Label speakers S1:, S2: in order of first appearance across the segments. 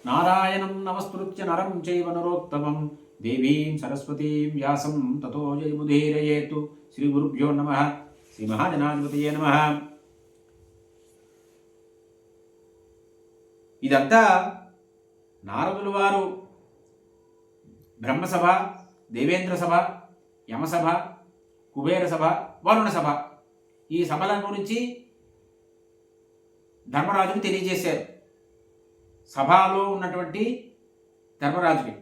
S1: నారాయణం నమస్కృత్య నరం చైవ నరోత్తమం దేవీం సరస్వతీం వ్యాసం తతో జయముదీరయేతు. శ్రీ గురుభ్యో నమః. శ్రీ మహాజనాధిపతయే నమః. ఇదంతా నారదుల వారు బ్రహ్మసభ, దేవేంద్ర సభ, యమసభ, కుబేర సభ, వరుణ సభ, ఈ సభల గురించి ధర్మరాజుకు తెలియజేశారు. సభలో ఉన్నటువంటి ధర్మరాజుకి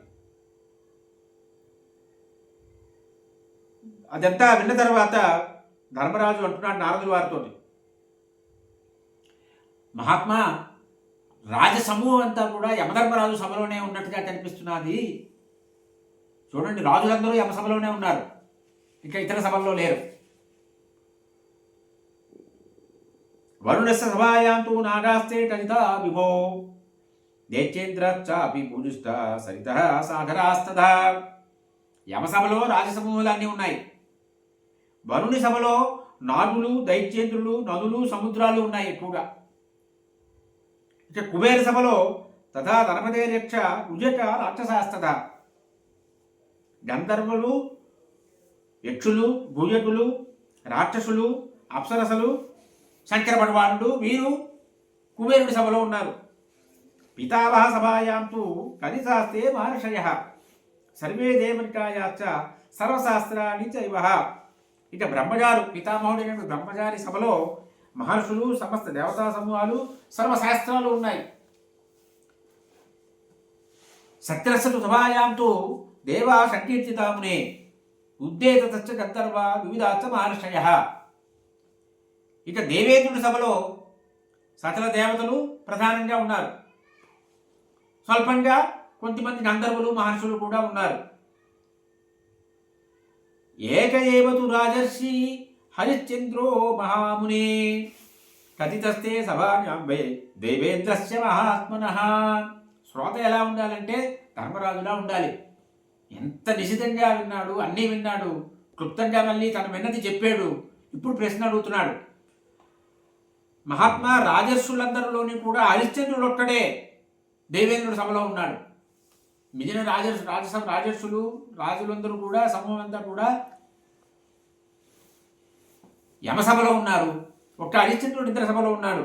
S1: అదంతా విన్న తర్వాత ధర్మరాజు అంటున్నాడు నారదుల వారితో, మహాత్మా, రాజసమూహం అంతా కూడా యమధర్మరాజు సభలోనే ఉన్నట్టుగా కనిపిస్తున్నది. చూడండి, రాజులందరూ యమసభలోనే ఉన్నారు, ఇంకా ఇతర సభల్లో లేరు. వరుణస్య సభాయాంతు నాగాస్తే కజిత విభో దైత్యేంద్రాశ్చాపి పూజిష్ట సరిత సాగరాస్తథా. యమసభలో రాజసమూహాలన్నీ ఉన్నాయి. వరుణి సభలో నాగులు, దైత్యేంద్రులు, నదులు, సముద్రాలు ఉన్నాయి ఎక్కువగా. ఇక కుబేర సభలో తథా ధర్మదేర్యక్ష ఉజట రాక్షసాస్తథ. గంధర్వులు, యక్షులు, భూయకులు, రాక్షసులు, అప్సరసలు, శంకర భగవానుడు వీరు కుబేరుడి సభలో ఉన్నారు. పితామహ సభాయాంతు కనిశాస్తే మహర్షయః సర్వే దేవనికాయాశ్చ సర్వశాస్త్రాన్ని చైవ. ఇక బ్రహ్మగారు, పితామహుడైన బ్రహ్మగారి సభలో మహర్షులు, సమస్త దేవతా సమూహాలు, సర్వశాస్త్రాలు ఉన్నాయి. సత్యరసతు సభాయాంతు దేవా సంకీర్తితామునే ఉద్దేతశ్చ గంధర్వ వివిధాశ్చ మహర్షయః. ఇక దేవేంద్రుడి సభలో సకల దేవతలు ప్రధానంగా ఉన్నారు. స్వల్పంగా కొంతమంది గంధర్వులు, మహర్షులు కూడా ఉన్నారు. ఏక ఏవతు రాజర్షి హరిశ్చంద్రో మహామునే కథితస్తే సభాయాంబే దేవేంద్రస్య మహాత్మనః. శ్రోత ఎలా ఉండాలంటే ధర్మరాజులా ఉండాలి. ఎంత నిశితంగా విన్నాడు, అన్నీ విన్నాడు, క్లుప్తంగా మళ్ళీ తను విన్నది చెప్పాడు. ఇప్పుడు ప్రశ్న అడుగుతున్నాడు. మహాత్మా, రాజర్షులందరిలోని కూడా హరిశ్చంద్రుడు ఒక్కడే దేవేంద్రుడు సభలో ఉన్నాడు. మిగిలిన రాజర్షులు, రాజులందరూ కూడా, సమూహం అంతా కూడా యమసభలో ఉన్నారు. ఒక్క హరిశ్చంద్రుడు ఇద్దరు సభలో ఉన్నాడు.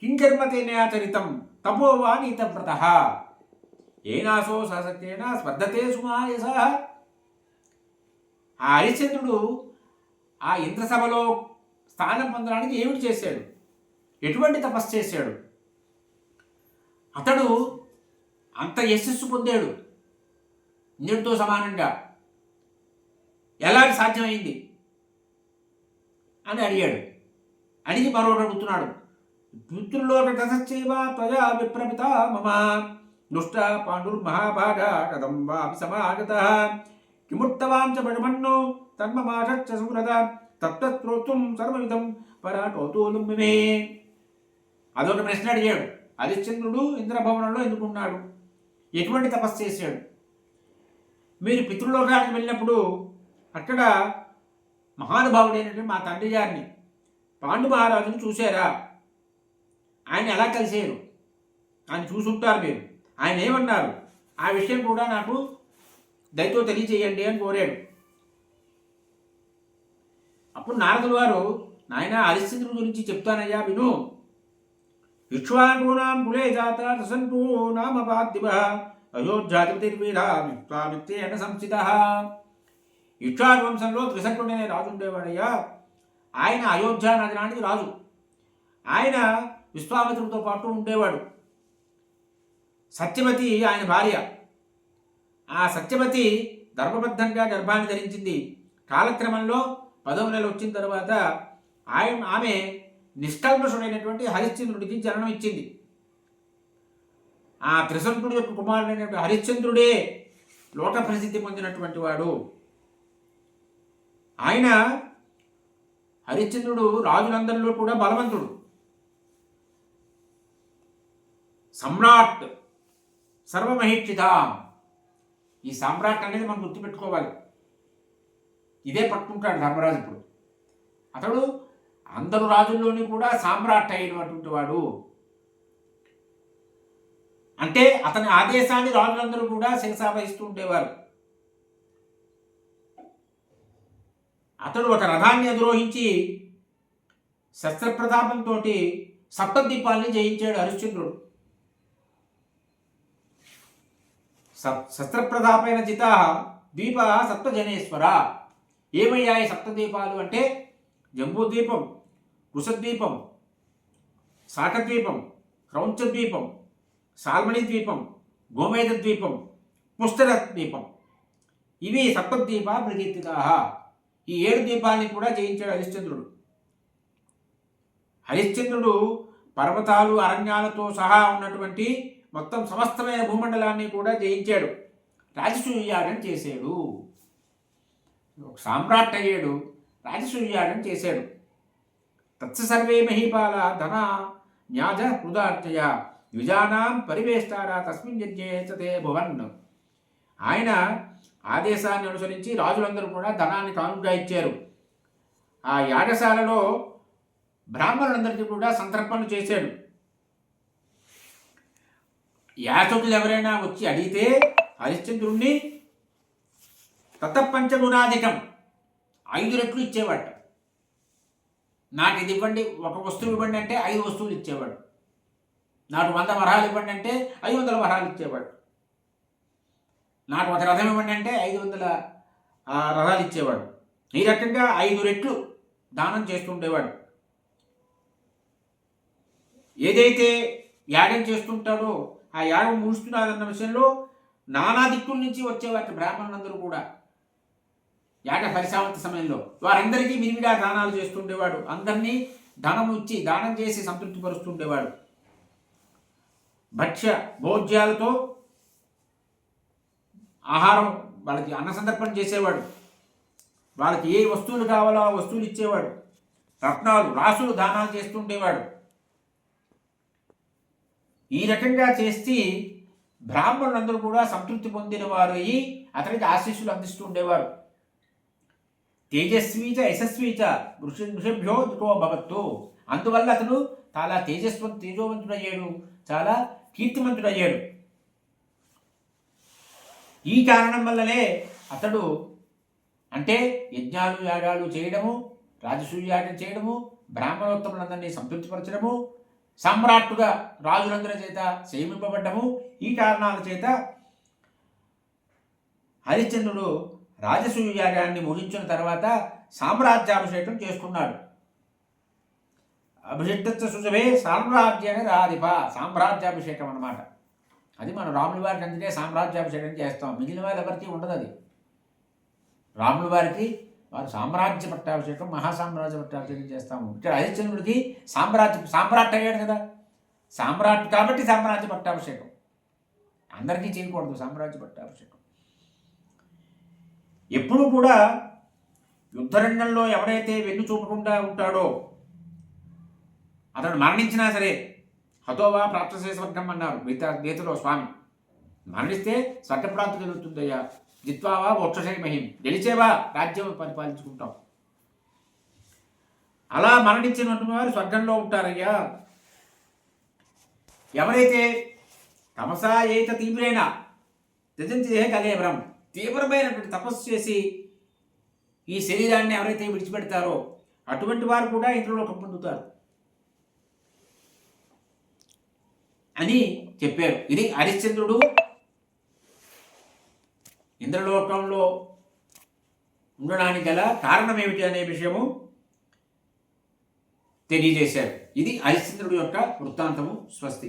S1: కింకర్మతేనాచరితం తపోవా నీతవ్రతః ఏనాసో ససత్యేన స్పర్ధతే సుమాయసః. ఆ హరిశ్చంద్రుడు ఆ ఇంద్రసభలో స్థానం పొందడానికి ఏమిటి చేశాడు? ఎటువంటి తపస్సు చేశాడు? అతడు అంత యశస్సు పొందాడు ఇంద్రుడితో సమానంగా. ఎలా సాధ్యమైంది అని అడిగాడు. అడిగి మరొకటి అడుగుతున్నాడు. పితృలోక తసచ్చైవ త్వయా విప్రపిత మమ దుష్ట పాండుర్మహాభాగ కథం వాపి సమాగతః కిముక్తవాం చ భజమన్నో తన్మమాషచ్చ సుహృద తత్త్రోత్తుం సర్వవిధం పరాటోతూలం మే. అదొక ప్రశ్న అడిగాడు. హరిశ్చంద్రుడు ఇంద్రభవనంలో ఎందుకున్నాడు? ఎటువంటి తపస్సు చేశాడు? మీరు పితృలోకానికి వెళ్ళినప్పుడు అక్కడ మహానుభావుడైనటువంటి మా తండ్రి గారిని, పాండు మహారాజును చూశారా? ఆయన ఎలా కలిశారు? ఆయన చూసుంటారు మీరు. ఆయన ఏమన్నారు? ఆ విషయం కూడా నాకు దయతో తెలియచేయండి అని కోరాడు. అప్పుడు నారదుల వారు, నాయన హరిశ్చంద్రుడి గురించి చెప్తానయ్యా విను. ఇక్ష్వాకూణాం కులే జాత రసంటూ నామ పార్థివః అయోధ్యాధిపతిర్వీర విశ్వామిత్రేణ సంస్థితః. ఇక్ష్వాకు వంశంలో త్రిశంకుడు అనే రాజు ఉండేవాడయ్యా. ఆయన అయోధ్య నగరానికి రాజు. ఆయన విశ్వామిత్రుడితో పాటు ఉండేవాడు. సత్యవతి ఆయన భార్య. ఆ సత్యవతి ధర్మబద్ధంగా గర్భాన్ని ధరించింది. కాలక్రమంలో 10వ నెల వచ్చిన తర్వాత ఆమె నిష్కల్మషుడైనటువంటి హరిశ్చంద్రుడికి జననం ఇచ్చింది. ఆ త్రిశంకుడి యొక్క కుమారుడైనటువంటి హరిశ్చంద్రుడే లోక ప్రసిద్ధి పొందినటువంటి వాడు. ఆయన హరిశ్చంద్రుడు రాజులందరిలో కూడా బలవంతుడు, సమ్రాట్, సర్వమహీక్షిత. ఈ సమ్రాట్ అనేది మనం గుర్తుపెట్టుకోవాలి. ఇదే పట్టుకుంటాడు ధర్మరాజు. ఇప్పుడు అతడు అందరు రాజుల్లోని కూడా సామ్రాట్ అయినటువంటి వాడు. అంటే అతని ఆదేశాన్ని రాజులందరూ కూడా శిరసావహిస్తూ ఉండేవారు. అతడు ఒక రథాన్ని అధిరోహించి శస్త్రప్రతాపంతో సప్తద్వీపాల్ని జయించాడు హరిశ్చంద్రుడు. శస్త్రప్రతాపైన జితా ద్వీప సప్తజనేశ్వర. ఏమయ్యాయి సప్తద్వీపాలు అంటే జంబూద్వీపం, కుశద్వీపం, శాఖద్వీపం, క్రౌంచద్వీపం, సాల్మణి ద్వీపం, గోమేధ ద్వీపం, పుస్తర ద్వీపం. ఇవి సప్తద్వీప ప్రకీర్తితా. ఈ 7 ద్వీపాలని కూడా జయించాడు హరిశ్చంద్రుడు. హరిశ్చంద్రుడు పర్వతాలు అరణ్యాలతో సహా ఉన్నటువంటి మొత్తం సమస్తమైన భూమండలాన్ని కూడా జయించాడు. రాజసూయాగం చేశాడు. ఒక సామ్రాట్ అయ్యాడు, రాజసూయాగం చేశాడు. తత్స సర్వే మహీపాల ధన న్యాజ హృదార్చయ యుజానాం పరివేష్టారా తస్మిన్ యజ్ఞే భువన్. ఆయన ఆదేశాన్ని అనుసరించి రాజులందరూ కూడా ధనాన్ని కానుకగా ఇచ్చారు. ఆ యాగశాలలో బ్రాహ్మణులందరికీ కూడా సంతర్పణలు చేశాడు. యాచకులు ఎవరైనా వచ్చి అడిగితే హరిశ్చంద్రుణ్ణి తతపంచగుణాధికం 5 రెట్లు ఇచ్చేవాడు. నాకు ఇది ఇవ్వండి, ఒక వస్తువు ఇవ్వండి అంటే 5 వస్తువులు ఇచ్చేవాడు. నాకు 100 వరహాలు ఇవ్వండి అంటే 500 వరహాలు ఇచ్చేవాడు. నాకు ఒక రథం ఇవ్వండి అంటే 500 రథాలు ఇచ్చేవాడు. ఈ రకంగా 5 రెట్లు దానం చేస్తుండేవాడు. ఏదైతే యాగం చేస్తుంటాడో ఆ యాగం ముగుస్తున్నదన్న విషయంలో నానా దిక్కుల నుంచి వచ్చేవాటి బ్రాహ్మణులందరూ కూడా యాగ పరిసావంత సమయంలో వారందరికీ విరివిగా దానాలు చేస్తుండేవాడు. అందరినీ ధనం ఇచ్చి దానం చేసి సంతృప్తి పరుస్తుండేవాడు. భక్ష్య భోజ్యాలతో ఆహారం వాళ్ళకి అన్న సందర్పణ చేసేవాడు. వాళ్ళకి ఏ వస్తువులు కావాలో ఆ వస్తువులు ఇచ్చేవాడు. రత్నాలు రాసులు దానాలు చేస్తుండేవాడు. ఈ రకంగా చేసి బ్రాహ్మణులందరూ కూడా సంతృప్తి పొందిన వారు అయ్యి అతనికి ఆశీస్సులు అందిస్తూ ఉండేవారు. తేజస్వీచ యశస్వీచ వృషభ్యో దుఃఖో భవత్తు. అందువల్ల అతను చాలా తేజోవంతుడయ్యాడు, చాలా కీర్తిమంతుడయ్యాడు. ఈ కారణం వల్లనే అతడు అంటే యజ్ఞాలు యాగాలు చేయడము, రాజసూయాగం చేయడము, బ్రాహ్మణోత్తములందరినీ సంతృప్తిపరచడము, సమ్రాట్టుగా రాజులందరి చేత సేవింపబడ్డము, ఈ కారణాల చేత హరిశ్చంద్రుడు రాజసూయాగాన్ని ముగించిన తర్వాత సామ్రాజ్యాభిషేకం చేసుకున్నాడు. అభిషిక్త సుశభే సామ్రాజ్యాన్ని రాధిప. సామ్రాజ్యాభిషేకం అన్నమాట. అది మనం రాముల వారికి అందుకే సామ్రాజ్యాభిషేకం చేస్తాం. మిగిలిన వారు ఎవరికి ఉండదు అది. రాముల వారికి వారు సామ్రాజ్య పట్టాభిషేకం, మహాసామ్రాజ్య పట్టాభిషేకం చేస్తాము. ఇక్కడ హరిశ్చంద్రుడికి సామ్రాట్ అయ్యాడు కదా, సామ్రాట్ కాబట్టి సామ్రాజ్య పట్టాభిషేకం. అందరికీ చేయకూడదు సామ్రాజ్య పట్టాభిషేకం. ఎప్పుడూ కూడా యుద్ధరంగంలో ఎవరైతే వెన్ను చూపకుండా ఉంటాడో అతడు మరణించినా సరే హతోవా ప్రాప్తసే స్వర్గం అన్నారు గీతలో స్వామి. మరణిస్తే స్వర్గప్రాప్తి కలుగుతుందయ్యా. జిత్వావా మోక్షశై మహిం. గెలిచేవా రాజ్యం పరిపాలించుకుంటాం. అలా మరణించినటువంటి వారు స్వర్గంలో ఉంటారయ్యా. ఎవరైతే తమసా ఏత తీవ్రేణ త్యజంతి కలేవరం, తీవ్రమైనటువంటి తపస్సు చేసి ఈ శరీరాన్ని ఎవరైతే విడిచిపెడతారో అటువంటి వారు కూడా ఇంద్రలోకం పొందుతారు అని చెప్పారు. ఇది హరిశ్చంద్రుడు ఇంద్రలోకంలో ఉండడానికి గల కారణం ఏమిటి అనే విషయము తెలియజేశారు. ఇది హరిశ్చంద్రుడి యొక్క వృత్తాంతము. స్వస్తి.